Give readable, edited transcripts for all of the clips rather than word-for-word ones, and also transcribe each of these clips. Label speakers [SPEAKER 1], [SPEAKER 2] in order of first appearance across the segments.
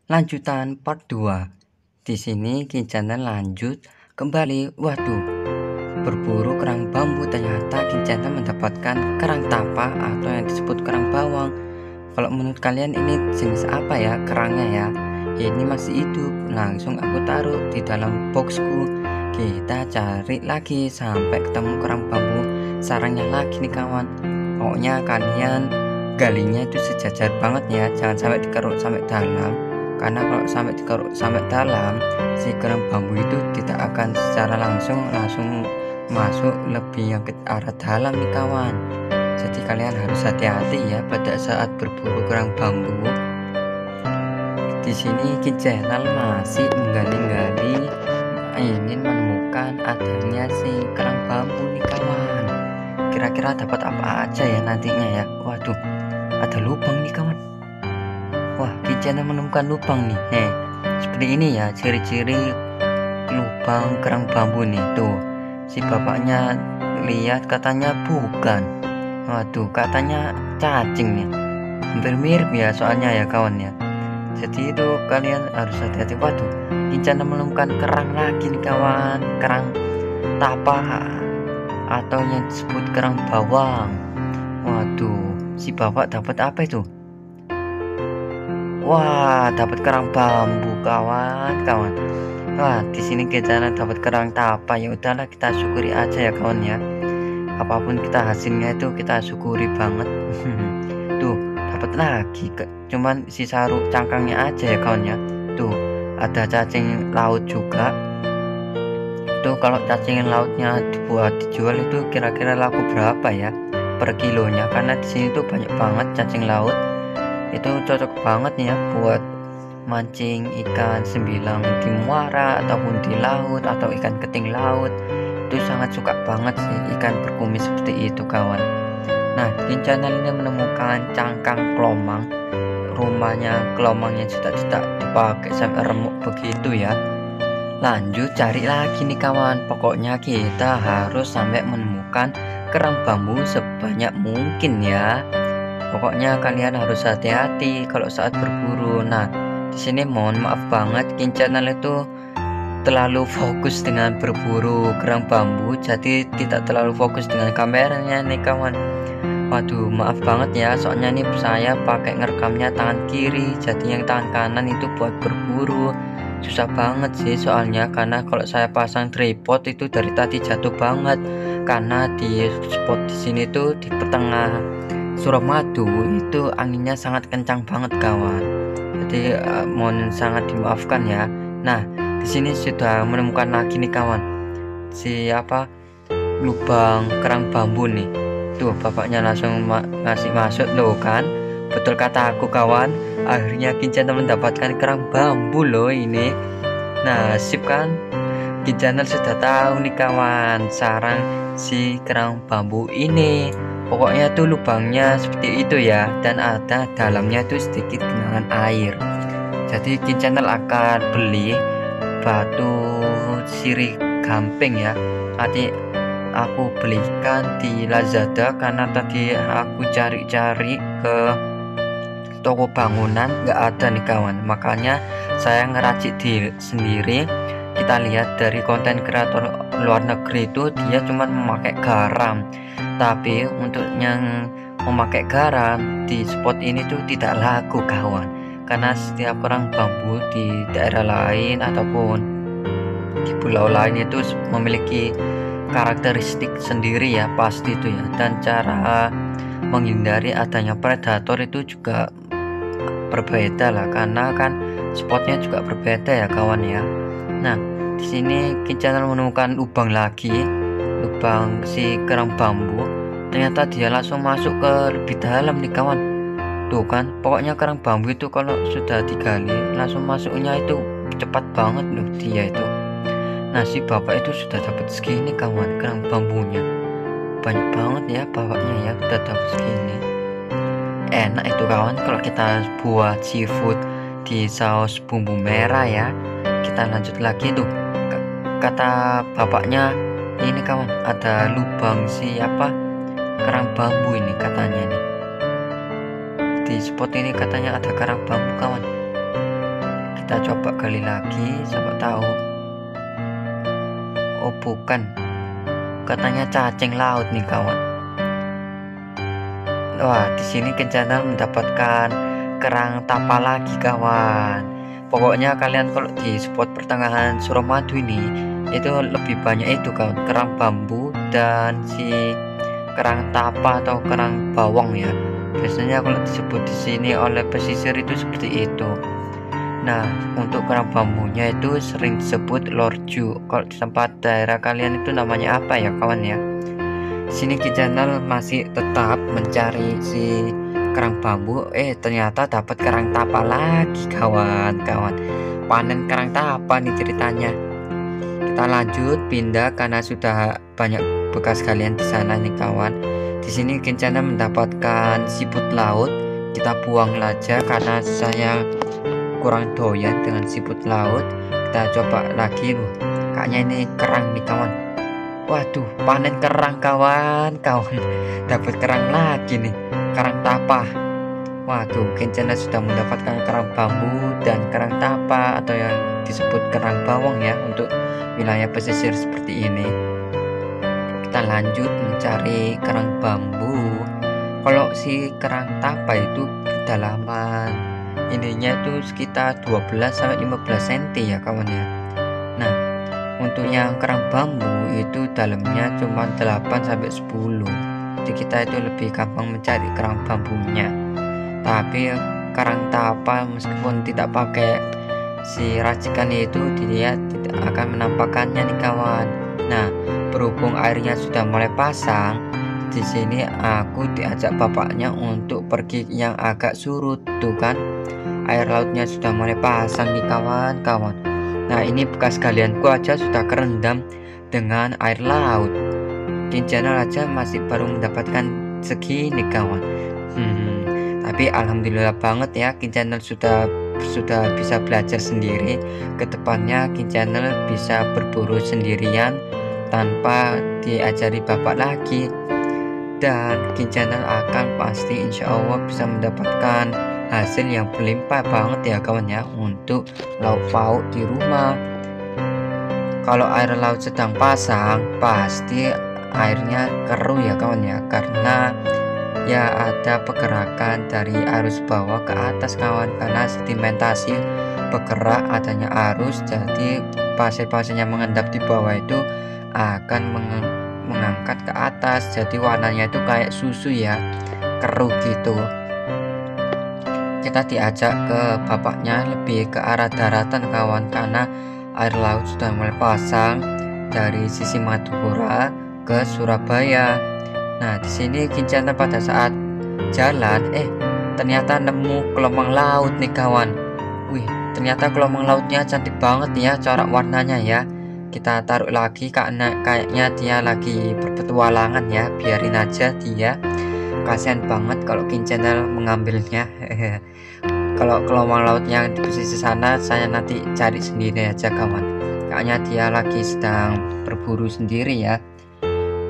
[SPEAKER 1] Lanjutan part 2. Di sini Kincana lanjut kembali. Waduh, berburu kerang bambu, ternyata Kincana mendapatkan kerang tapa atau yang disebut kerang bawang. Kalau menurut kalian ini jenis apa ya kerangnya ya? Ini masih hidup. Langsung aku taruh di dalam boxku. Kita cari lagi sampai ketemu kerang bambu sarangnya lagi nih kawan. Pokoknya kalian galinya itu sejajar banget ya, jangan sampai dikeruk sampai dalam, karena kalau sampai dikeruk sampai dalam, si kerang bambu itu tidak akan secara langsung masuk lebih yang ke arah dalam nih kawan. Jadi kalian harus hati-hati ya pada saat berburu kerang bambu. Di sini Kincana masih menggali-gali, ingin menemukan adanya si kerang bambu nih kawan. Kira-kira dapat apa aja ya nantinya ya. Waduh, ada lubang nih kawan. Wah, Kincana menemukan lubang nih. Seperti ini ya ciri-ciri lubang kerang bambu nih. Tuh, si bapaknya lihat katanya bukan. Waduh, katanya cacing nih. Hampir mirip ya soalnya ya kawan ya. Jadi itu kalian harus hati-hati. Waduh, Kincana menemukan kerang lagi nih kawan. Kerang tapa atau yang disebut kerang bawang. Waduh, si bapak dapat apa itu? Wah, dapat kerang bambu kawan. Wah, di sini Kincana dapat kerang tapa. Ya udahlah, kita syukuri aja ya kawan ya. Apapun kita hasilnya itu kita syukuri banget. Tuh, dapat lagi. Cuman sisa cangkangnya aja ya kawan ya. Tuh, ada cacing laut juga. Tuh, kalau cacing lautnya dibuat dijual itu kira-kira laku berapa ya per kilonya? Karena di sini tuh banyak banget cacing laut. Itu cocok banget nih ya buat mancing ikan sembilang di muara ataupun di laut, atau ikan keting laut. Itu sangat suka banget sih ikan berkumis seperti itu kawan. Nah, Kincana ini menemukan cangkang kelomang. Rumahnya kelomang yang cetak-cetak dipakai sampai remuk begitu ya. Lanjut cari lagi nih kawan. Pokoknya kita harus sampai menemukan kerang bambu sebanyak mungkin ya. Pokoknya kalian harus hati-hati kalau saat berburu. Nah, di sini mohon maaf banget, Kincana itu terlalu fokus dengan berburu kerang bambu, jadi tidak terlalu fokus dengan kameranya nih kawan. Waduh, maaf banget ya, soalnya nih saya pakai ngerekamnya tangan kiri, jadi yang tangan kanan itu buat berburu. Susah banget sih soalnya, karena kalau saya pasang tripod itu dari tadi jatuh banget, karena di spot di sini tuh di pertengah Suramadu itu anginnya sangat kencang banget kawan. Jadi mohon sangat dimaafkan ya. Nah, di sini sudah menemukan lagi nih kawan. Siapa lubang kerang bambu nih. Tuh, bapaknya langsung ngasih masuk loh kan. Betul kata aku kawan. Akhirnya Kincana mendapatkan kerang bambu loh ini. Nah, sip kan? Kincana sudah tahu nih kawan sarang si kerang bambu ini. Pokoknya tuh lubangnya seperti itu ya, dan ada dalamnya tuh sedikit genangan air. Jadi Kincana akan beli batu sirih gamping ya. Nanti aku belikan di Lazada, karena tadi aku cari-cari ke toko bangunan nggak ada nih kawan. Makanya saya ngeracik sendiri. Kita lihat dari konten kreator luar negeri itu dia cuma memakai garam. Tapi untuk yang memakai garam di spot ini tuh tidak laku kawan. Karena setiap kerang bambu di daerah lain ataupun di pulau lain itu memiliki karakteristik sendiri ya, pasti itu ya. Dan cara menghindari adanya predator itu juga berbeda lah, karena kan spotnya juga berbeda ya kawan ya. Nah, di sini Kincana menemukan lubang lagi, lubang si kerang bambu. Ternyata dia langsung masuk ke lebih dalam nih kawan. Tuh kan, pokoknya kerang bambu itu kalau sudah digali langsung masuknya itu cepat banget loh dia itu. Nah, si bapak itu sudah dapat segini kawan kerang bambunya. Banyak banget ya bapaknya ya, udah dapat segini. Enak itu kawan kalau kita buat seafood di saus bumbu merah ya. Kita lanjut lagi tuh. Kata bapaknya ini kawan, ada lubang siapa kerang bambu ini katanya nih. Di spot ini katanya ada kerang bambu kawan. kita coba gali lagi, siapa tahu. Oh bukan, katanya cacing laut nih kawan. Wah, di sini Kencana mendapatkan kerang tapa lagi kawan. Pokoknya kalian kalau di spot pertengahan Suramadu ini itu lebih banyak itu kawan, kerang bambu dan si kerang tapa atau kerang bawang ya. Biasanya kalau disebut di sini oleh pesisir itu seperti itu. Nah, untuk kerang bambunya itu sering disebut lorju. Kalau di tempat daerah kalian itu namanya apa ya kawan ya? Sini Ki Channel masih tetap mencari si kerang bambu. Ternyata dapat kerang tapa lagi kawan-kawan. Panen kerang tapa nih ceritanya. Kita lanjut pindah karena sudah banyak bekas galian di sana nih kawan. Di sini Ki Channel mendapatkan siput laut. Kita buang aja karena saya kurang doyan dengan siput laut. Kita coba lagi loh. Kayaknya ini kerang nih kawan. Waduh, panen kerang kawan-kawan. Dapat kerang lagi nih, kerang tapa. Waduh, Kencana sudah mendapatkan kerang bambu dan kerang tapa atau yang disebut kerang bawang ya untuk wilayah pesisir seperti ini. Kita lanjut mencari kerang bambu. Kalau si kerang tapa itu kedalaman ininya itu sekitar 12-15 cm ya kawan ya. Nah, untuk yang kerang bambu itu dalamnya cuma 8-10. Jadi kita itu lebih gampang mencari kerang bambunya. Tapi kerang tapa meskipun tidak pakai si racikan itu, dia tidak akan menampakkannya nih kawan. Nah, berhubung airnya sudah mulai pasang, di sini aku diajak bapaknya untuk pergi yang agak surut tuh kan. Air lautnya sudah mulai pasang nih kawan-kawan. Nah, ini bekas galianku aja sudah kerendam dengan air laut. Di channel aja masih baru mendapatkan segini kawan. Tapi alhamdulillah banget ya, Kin Channel sudah bisa belajar sendiri. Kedepannya Kin Channel bisa berburu sendirian tanpa diajari bapak lagi. Dan Kin Channel akan pasti insya Allah bisa mendapatkan hasil yang berlimpah banget ya kawan ya untuk lauk pauk di rumah. Kalau air laut sedang pasang pasti airnya keruh ya kawan ya, karena ya ada pergerakan dari arus bawah ke atas kawan, karena sedimentasi bergerak adanya arus, jadi pasir-pasir yang mengendap di bawah itu akan mengangkat ke atas, jadi warnanya itu kayak susu ya, keruh gitu. Kita diajak ke bapaknya lebih ke arah daratan kawan, karena air laut sudah mulai pasang dari sisi Madura ke Surabaya. Nah, di sini Kin Channel pada saat jalan ternyata nemu gelombang laut nih kawan. Wih, ternyata gelombang lautnya cantik banget ya corak warnanya ya. Kita taruh lagi karena kayaknya dia lagi berpetualangan ya, biarin aja dia. Kasihan banget kalau Kin Channel mengambilnya. Kalau gelombang lautnya di posisi sana saya nanti cari sendiri aja kawan. Kayaknya dia lagi sedang berburu sendiri ya.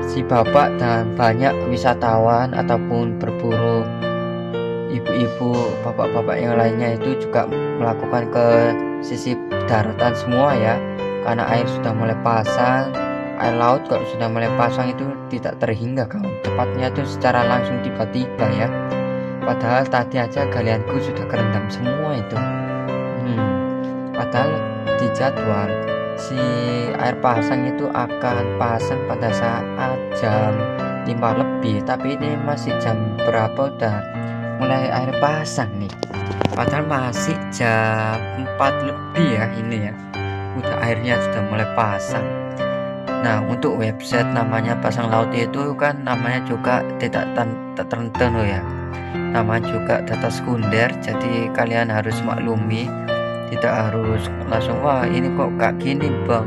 [SPEAKER 1] Si bapak dan banyak wisatawan ataupun berburu ibu-ibu, bapak-bapak yang lainnya itu juga melakukan ke sisi daratan semua ya, karena air sudah mulai pasang. Air laut kalau sudah mulai pasang itu tidak terhingga kawan, tepatnya itu secara langsung tiba-tiba ya. Padahal tadi aja galianku sudah kerendam semua itu. Padahal di jadwal si air pasang itu akan pasang pada saat jam 5 lebih, tapi ini masih jam berapa udah mulai air pasang nih, padahal masih jam 4 lebih ya ini ya, udah airnya sudah mulai pasang. Nah, untuk website namanya Pasang Laut itu kan namanya juga tidak tertentu ya, namanya juga data sekunder, jadi kalian harus maklumi, tidak harus langsung wah ini kok kayak gini bang,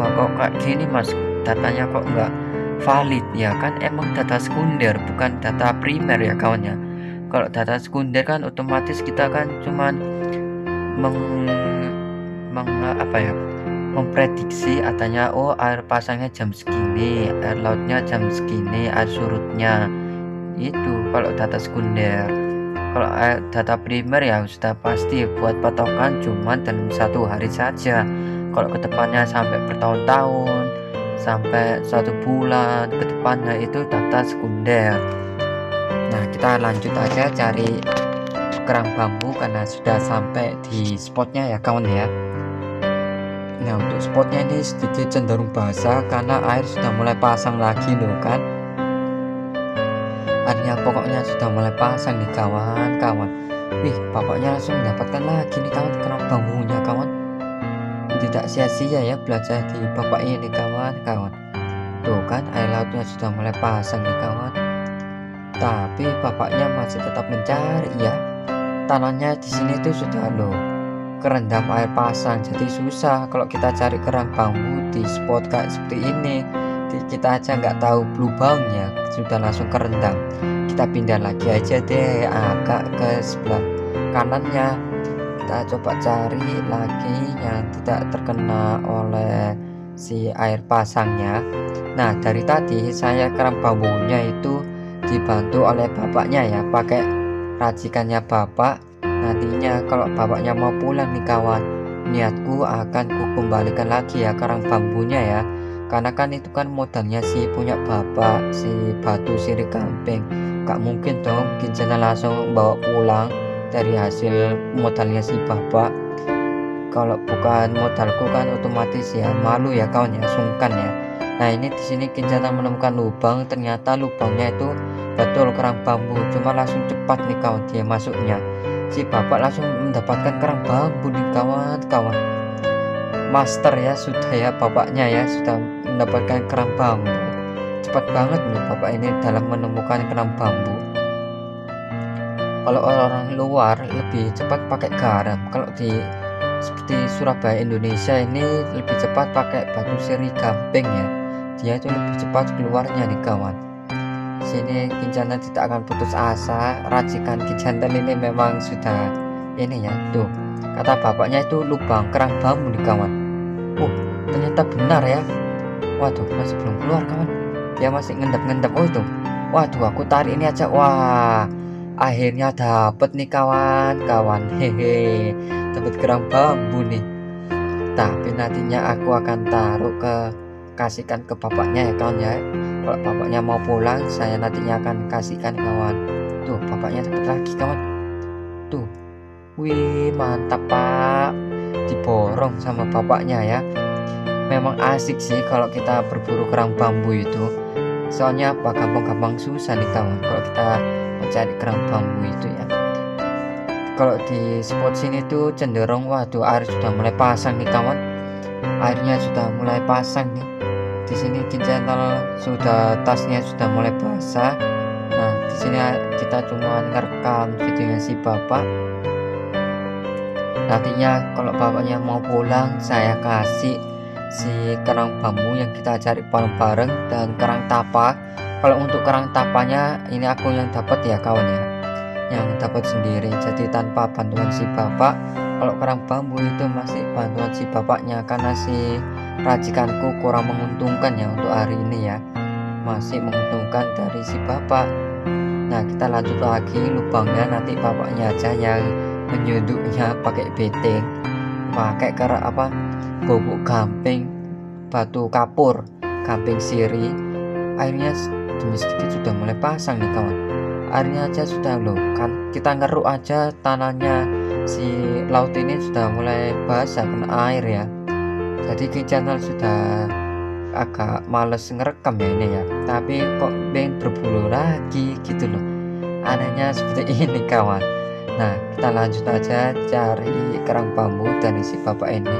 [SPEAKER 1] wah kok kayak gini mas, datanya kok nggak valid ya kan, emang data sekunder bukan data primer ya kawan ya. Kalau data sekunder kan otomatis kita kan cuman memprediksi adanya air pasangnya jam segini, air lautnya jam segini, air surutnya itu kalau data sekunder. Kalau data primer ya sudah pasti buat patokan cuma dalam 1 hari saja. Kalau kedepannya sampai bertahun-tahun, sampai 1 bulan kedepannya itu data sekunder. Nah, kita lanjut aja cari kerang bambu karena sudah sampai di spotnya ya kawan ya. Nah, untuk spotnya ini sedikit cenderung basah karena air sudah mulai pasang lagi loh kan. Airnya pokoknya sudah mulai pasang nih kawan-kawan. Wih, bapaknya langsung mendapatkan lagi nih kawan kerang bambunya kawan. Tidak sia-sia ya belajar di bapak ini kawan-kawan. Tuh kan air lautnya sudah mulai pasang nih kawan. Tapi bapaknya masih tetap mencari ya. Tanahnya di sini tuh sudah loh kerendam air pasang, jadi susah kalau kita cari kerang bambu di spot kayak seperti ini. Kita aja nggak tahu lubangnya sudah langsung kerendam. Kita pindah lagi aja deh agak ke sebelah kanannya. Kita coba cari lagi yang tidak terkena oleh si air pasangnya. Nah, dari tadi saya kerang bambunya itu dibantu oleh bapaknya ya, pakai racikannya bapak. Nantinya kalau bapaknya mau pulang nih kawan, niatku akan kukembalikan lagi ya kerang bambunya ya, karena kan itu kan modalnya si punya bapak, si batu sirih gamping. Gak mungkin dong Kincana langsung bawa pulang dari hasil modalnya si bapak. Kalau bukan modalku kan otomatis ya malu ya kawan ya, sungkan ya. Nah, ini di sini Kincana menemukan lubang, ternyata lubangnya itu betul kerang bambu, cuma langsung cepat nih kawan dia masuknya. Si bapak langsung mendapatkan kerang bambu nih kawan-kawan. Master ya sudah ya bapaknya ya, sudah mendapatkan kerang bambu. Cepat banget nih bapak ini dalam menemukan kerang bambu. Kalau orang luar lebih cepat pakai garam. Kalau di seperti Surabaya Indonesia ini lebih cepat pakai batu sirih gamping ya. Dia itu lebih cepat keluarnya nih kawan. Sini Kincana tidak akan putus asa. Racikan Kincana ini memang sudah ini ya. Tuh kata bapaknya itu lubang kerang bambu nih kawan. Ternyata benar ya. Waduh, masih belum keluar kawan. Dia masih ngendap-ngendap. Oh itu. Waduh, aku tarik ini aja. Wah, akhirnya dapet nih kawan-kawan. Hehe, dapat kerang bambu nih. Tapi nantinya aku akan taruh kasihkan ke bapaknya ya kawan ya. Kalau bapaknya mau pulang, saya nantinya akan kasihkan kawan. Tuh, bapaknya dapat lagi kawan. Tuh, wih mantap pak. Diborong sama bapaknya ya. Memang asik sih kalau kita berburu kerang bambu itu. Soalnya apa, gampang-gampang susah nih kawan kalau kita mencari kerang bambu itu ya. Kalau di spot sini tuh cenderung waduh air sudah mulai pasang nih kawan. Airnya sudah mulai pasang nih. Di sini Kincana sudah tasnya sudah mulai basah. Nah, di sini kita cuma ngerekam videonya si bapak. Nantinya kalau bapaknya mau pulang, saya kasih si kerang bambu yang kita cari bareng-bareng dan kerang tapa. Kalau untuk kerang tapanya ini aku yang dapat ya kawan ya, yang dapat sendiri, jadi tanpa bantuan si bapak. Kalau kerang bambu itu masih bantuan si bapaknya karena si racikanku kurang menguntungkan ya untuk hari ini ya, masih menguntungkan dari si bapak. Nah, kita lanjut lagi lubangnya, nanti bapaknya aja yang menyuduknya pakai beting, pakai bubuk gamping, batu kapur, gamping sirih. Airnya demi sedikit sudah mulai pasang nih kawan. Airnya aja sudah loh kan, kita ngeruk aja tanahnya si laut ini sudah mulai basah kena air ya. Jadi Kincana sudah agak males ngerekam ya ini ya, tapi kok pengen berburu lagi gitu loh, anehnya seperti ini kawan. Nah, kita lanjut aja cari kerang bambu dari si bapak ini.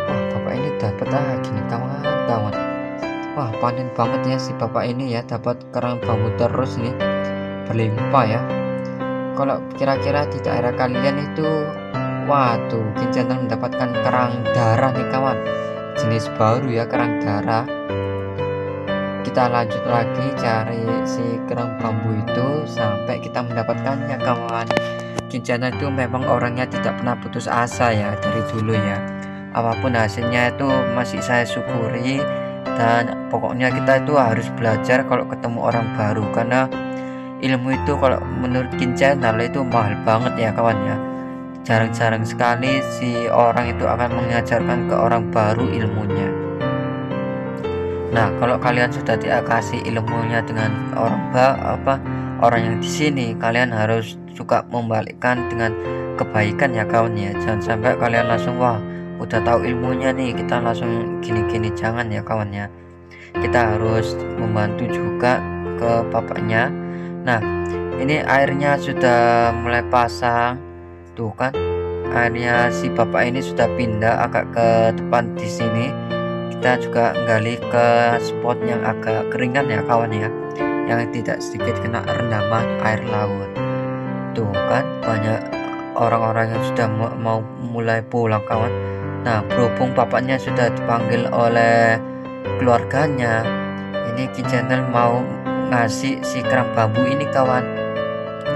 [SPEAKER 1] Wah, bapak ini dapat lagi nih kawan-kawan. Wah, panen banget ya si bapak ini ya, dapat kerang bambu terus nih, berlimpah ya. Kalau kira-kira di daerah kalian itu, waduh, Kincana mendapatkan kerang darah nih kawan, jenis baru ya, kerang darah. Kita lanjut lagi cari si kerang bambu itu sampai kita mendapatkannya kawan. Kincana itu memang orangnya tidak pernah putus asa ya dari dulu ya. Apapun hasilnya itu masih saya syukuri, dan pokoknya kita itu harus belajar kalau ketemu orang baru, karena ilmu itu kalau menurut Kin Channel itu mahal banget ya kawan ya. Jarang-jarang sekali si orang itu akan mengajarkan ke orang baru ilmunya. Nah, kalau kalian sudah dikasih ilmunya dengan orang yang di sini, kalian harus juga membalikkan dengan kebaikan ya kawan ya. Jangan sampai kalian langsung wah udah tahu ilmunya nih kita langsung gini-gini, jangan ya kawan ya. Kita harus membantu juga ke bapaknya. Nah, ini airnya sudah mulai pasang tuh kan, airnya si bapak ini sudah pindah agak ke depan di sini. Kita juga gali ke spot yang agak keringan ya kawan ya, yang tidak sedikit kena rendaman air laut. Tuh kan banyak orang-orang yang sudah mau mulai pulang kawan. Nah, berhubung bapaknya sudah dipanggil oleh keluarganya, ini Kin Channel mau ngasih si kerang bambu ini kawan.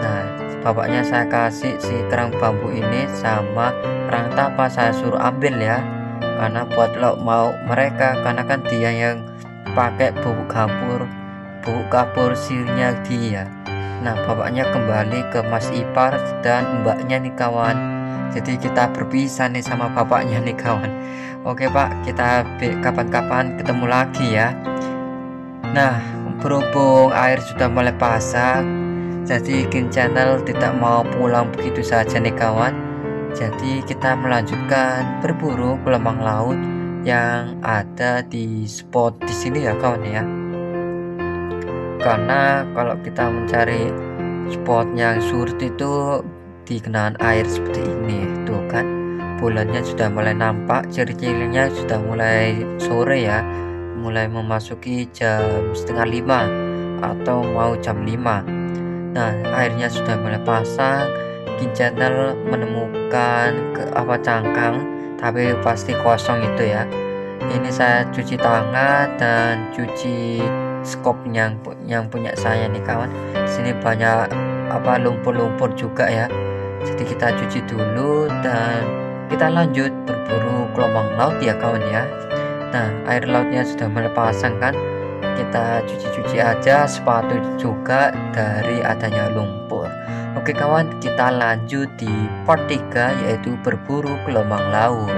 [SPEAKER 1] Nah, bapaknya saya kasih si kerang bambu ini sama kerang tapa, saya suruh ambil ya, karena buat lo mau mereka, karena kan dia yang pakai bubuk kapur sirnya dia. Nah, bapaknya kembali ke Mas Ipar dan mbaknya nih kawan. Jadi kita berpisah nih sama bapaknya nih kawan. Oke pak, kita kapan-kapan ketemu lagi ya. Nah, berhubung air sudah mulai pasang, jadi Kin Channel tidak mau pulang begitu saja nih kawan. Jadi kita melanjutkan berburu gelombang laut yang ada di spot di sini ya kawan ya. Karena kalau kita mencari spot yang surut itu di genangan air seperti ini, tuh kan bulannya sudah mulai nampak, ciri-cirinya sudah mulai sore ya, mulai memasuki jam setengah 5 atau mau jam 5. Nah, airnya sudah mulai pasang. Kin Channel menemukan cangkang, tapi pasti kosong itu ya. Ini saya cuci tangan dan cuci skop yang punya saya nih kawan. Di sini banyak lumpur-lumpur juga ya. Jadi kita cuci dulu dan kita lanjut berburu gelombang laut ya kawan ya. Nah, air lautnya sudah mulai pasang kan. Kita cuci-cuci aja sepatu juga dari adanya lumpur. Oke kawan, kita lanjut di part 3 yaitu berburu gelombang laut.